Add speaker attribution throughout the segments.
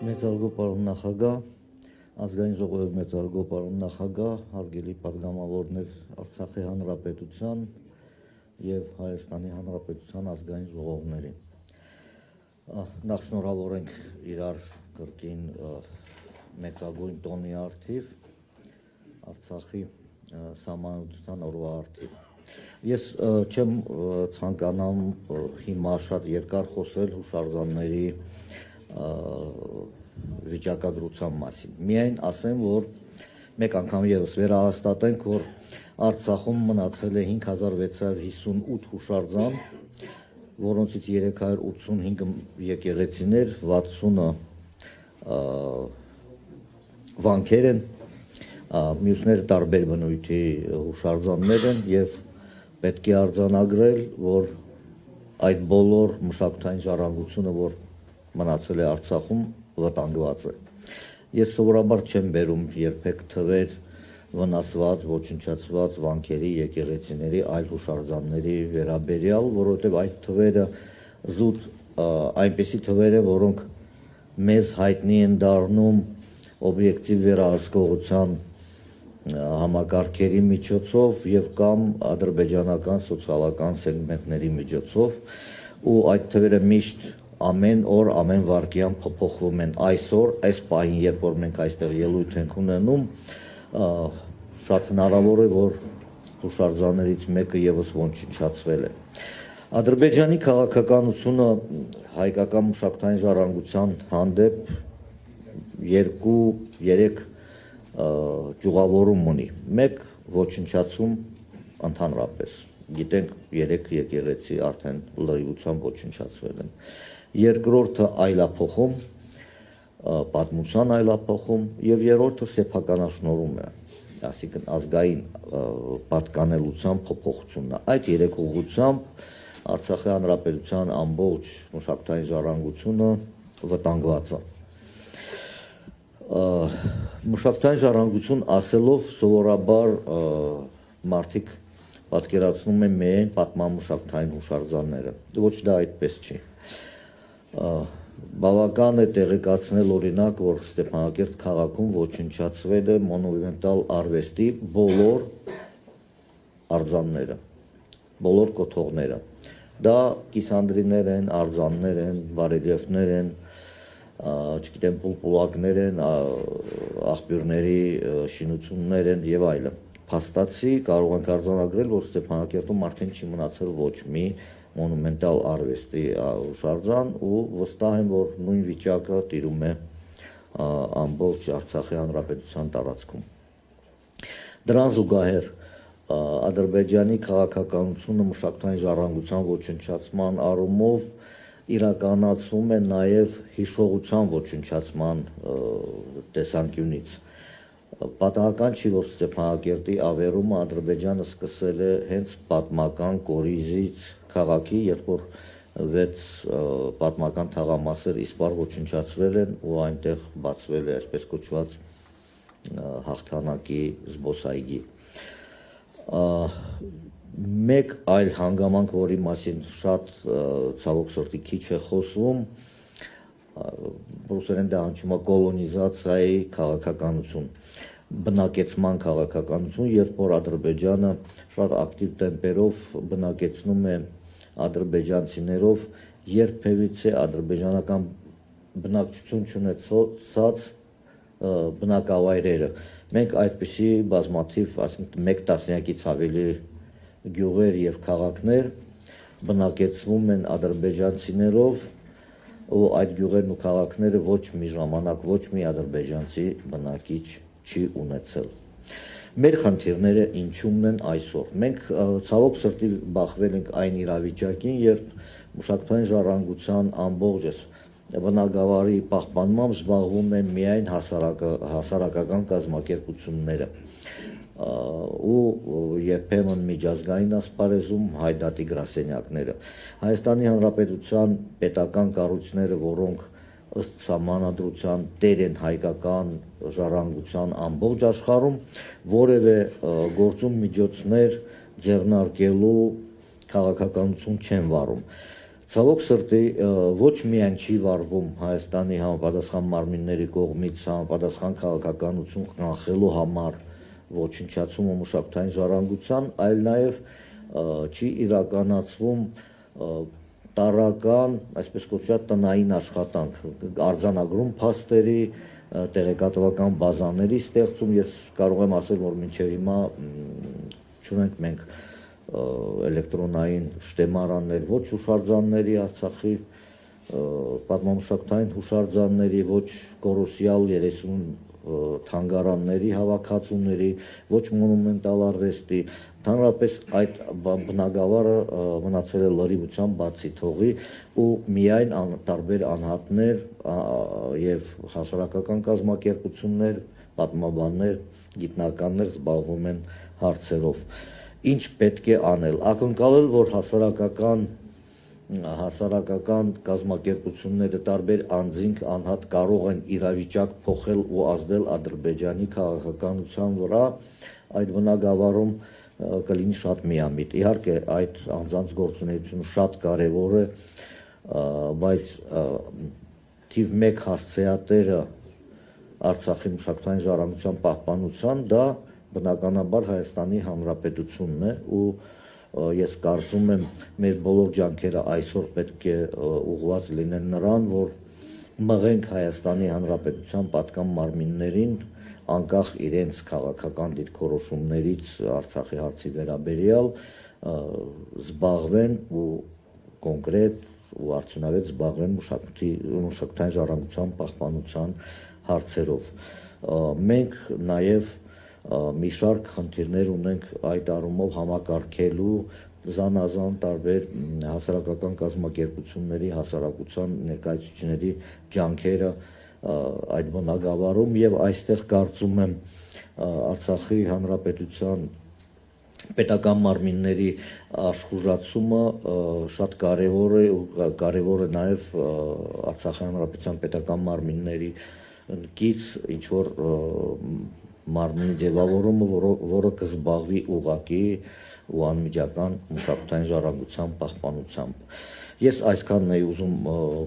Speaker 1: Մեծարգո պարոն նախագահ, ազգային ժողովի մեծարգո պարոն նախագահ, հարգելի պատգամավորներ Արցախի հանրապետության եւ Հայաստանի հանրապետության ազգային ժողովների։ Նախ շնորհավորենք իրար կրկին մեծագույն տոնի արդիվ Արցախի սահմանադրության օրվա արդիվ։ Ես չեմ ցանկանամ հիմա շատ երկար խոսել հուշարձանների վիճակագրության մասին։ Միայն ասեմ, որ մեկ անգամ ևս վերահաստատենք, որ Արցախում մնացել է 5658 հուշարձան, որոնցից 385 եկեղեցիներ, 60-ը վանքեր են, մյուսները տարբեր բնույթի հուշարձաններ են եւ պետք է արձանագրել, որ այդ բոլոր մշակութային ժառանգությունը, որ մնացել է Արցախում, վտանգված է։ Ես սովորաբար չեմ բերում երբեք թվեր վնասված, ոչնչացված վանքերի, եկեղեցիների, այլ հուշարձանների վերաբերյալ, որովհետև այդ թվերը զուտ այնպիսի թվեր են, որոնք մեզ հայտնի են դառնում օբյեկտիվ վերահսկողության համակարգերի միջոցով եւ կամ ադրբեջանական սոցիալական սեգմենտների միջոցով, ու այդ թվերը միշտ ամեն օր, ամեն վայրկյան փոփոխվում են։ Այսօր, այս պահին, երբ որ մենք այստեղ ելույթ ենք ունենում, շատ հնարավոր է, որ հուշարձաններից մեկը եւս ոչնչացվել է։ Ադրբեջանի քաղաքականությունը հայկական մշակութային ժառանգության հանդեպ 2-3 ճյուղավորում ունի։ Մեկ ոչնչացում ընդհանրապես։ Գիտենք 3 եկեղեցի արդեն լրիվությամբ ոչնչացվել են։ Երկրորդը այլափոխում, պատմության այլափոխում, եւ երրորդը սեփականաշնորհում է, այսինքն ազգային պատկանելության փոփոխությունն է։ Այդ 3 ուղղությամբ Արցախի հանրապետության ամբողջ մշակութային ժառանգությունը վտանգված է։ Մշակութային ժառանգություն ասելով սովորաբար մարդիկ պատկերացնում են միայն պատմամշակութային հուշարձանները, ոչ դա այդպես չի։ Բավական է տեղեկացնել օրինակ, որ Ստեփանակերտ քաղաքում ոչնչացվել է մոնումենտալ արվեստի բոլոր արձանները, բոլոր կոթողները։ Դա կիսանդրիներ են, արձաններ են, բարելիեֆներ են, չգիտեմ, պուլպուլակներ են, աղբյուրների շինություններ են եւ այլն։ Փաստացի կարող ենք արձանագրել, որ Ստեփանակերտում արդեն չի մնացել ոչ մի մոնումենտալ արվեստի հուշարձան, ու վստահ եմ, որ նույն վիճակը տիրում է ամբողջ Արցախի հանրապետության տարածքում։ Դրան զուգահեռ Ադրբեջանի քաղաքականությունը մշակութային ժառանգության ոչնչացման առումով իրականացվում է նաև հիշողության ոչնչացման տեսանկյունից։ Պատահական չի, որ Ստեփանակերտի ավերումը Ադրբեջանը սկսել է հենց պատմական կորիզից քաղաքի, երբ որ 6 պատմական թաղամասեր իսպառ ոչնչացվել են ու այնտեղ բացվել է այսպես կոչված հաղթանակի զբոսայգի։ Մեկ այլ հանգամանք, որի մասին շատ ցավոք սրտի քիչ է խոսվում, ռուսերեն դա հնչում է կոլոնիզացիայի քաղաքականություն, բնակեցման քաղաքականություն, երբ որ Ադրբեջանը շատ ակտիվ տեմպերով բնակեցնում է ադրբեջանցիներով երբևիցե ադրբեջանական բնակչություն չունեցած բնակավայրերը։ Մենք այդպիսի բազմաթիվ, ասենք 1 տասնյակից ավելի գյուղեր եւ քաղաքներ բնակեցվում են ադրբեջանցիներով, ու այդ գյուղերն ու քաղաքները ոչ մի ժամանակ ոչ մի ադրբեջանցի բնակիչ չի ունեցել։ Մեր խնդիրները ինչումն են այսօր։ Մենք ցավոք սրտի բախվել ենք այն իրավիճակին, երբ մշակութային ժառանգության ամբողջ բնակավարի պահպանմամբ զբաղվում են միայն հասարակական կազմակերպությունները, ու երբեմն միջազգային ասպարեզում հայդատի գրասենյակները։ Հայաստանի Հանրապետության պետական կառույցները, որոնք ըստ սահմանադրության տեր են հայկական ժառանգության ամբողջ աշխարհում, որևէ գործում միջոցներ ձեռնարկելու քաղաքականություն չեն վարում։ Ցավոք սրտի ոչ միայն չի վարվում Հայաստանի համապատասխան մարմինների կողմից համապատասխան քաղաքականություն կանխելու համար ոչնչացում ու մշակութային ժառանգության, այլ նաև չի իրականացվում տարրական, այսպես կոչված տնային աշխատանք, արձանագրում փաստերի, տեղեկատվական բազաների ստեղծում, ես կարող եմ ասել, որ մինչև հիմա չունենք մենք էլեկտրոնային շտեմարաններ, ոչ հուշարձանների Արցախի պատմամշակութային հուշարձանների, ոչ կորոսյալ 30 թանգարանների հավաքածուների, ոչ մոնումենտալ արվեստի, ընդհանրապես այդ բնագավառը մնացել է լրիվությամբ բացի թողի ու միայն տարբեր անհատներ եւ հասարակական կազմակերպություններ, պատմաբաններ, գիտնականներ զբաղվում են հարցերով։ Ինչ պետք է անել, ակնկալել, որ հասարակական կազմակերպությունները տարբեր անձինք անհատ կարող են իրավիճակ փոխել ու ազդել Ադրբեջանի քաղաքականության վրա, այդ բնագավառում կլինի շատ միամիտ։ Իհարկե այդ անձանց գործունեությունը շատ կարևոր է, բայց թիվ 1 հասցեատերը Արցախի մշակութային ժառանգության պահպանության դա բնականաբար Հայաստանի Հանրապետությունն է ու ես կարծում եմ մեր բոլոր ջանքերը այսօր պետք է ուղղված լինեն նրան, որ մղենք Հայաստանի Հանրապետության պատկան մարմիններին անկախ իրենց քաղաքական դիրքորոշումներից Արցախի հարցի վերաբերյալ զբաղվեն ու կոնկրետ ու արդյունավետ զբաղվեն մշակութային ժառանգության պահպանության հարցերով։ Մենք նաև մի շարք խնդիրներ ունենք այդ առումով համակարգելու զանազան տարբեր հասարակական կազմակերպությունների, հասարակության ներկայացուցիչների ջանքերը այդ բնագավառում եւ այստեղ կարծում եմ Արցախի Հանրապետության պետական մարմինների աշխուժացումը շատ կարևոր է ու կարևոր է նաեւ Արցախի Հանրապետության պետական մարմինների կից ինչ որ մարմնի ձևավորումը, որը կզբաղվի ուղղակի ու անմիջական մշակութային ժառանգության պահպանությամբ։ Ես այսքանն էի ուզում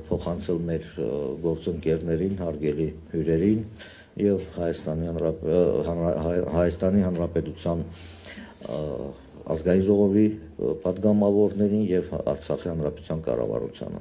Speaker 1: փոխանցել մեր գործընկերներին, հարգելի հյուրերին եւ Հայաստանի Հանրապետության ազգային ժողովի պատգամավորներին եւ Արցախի Հանրապետության կառավարությանը։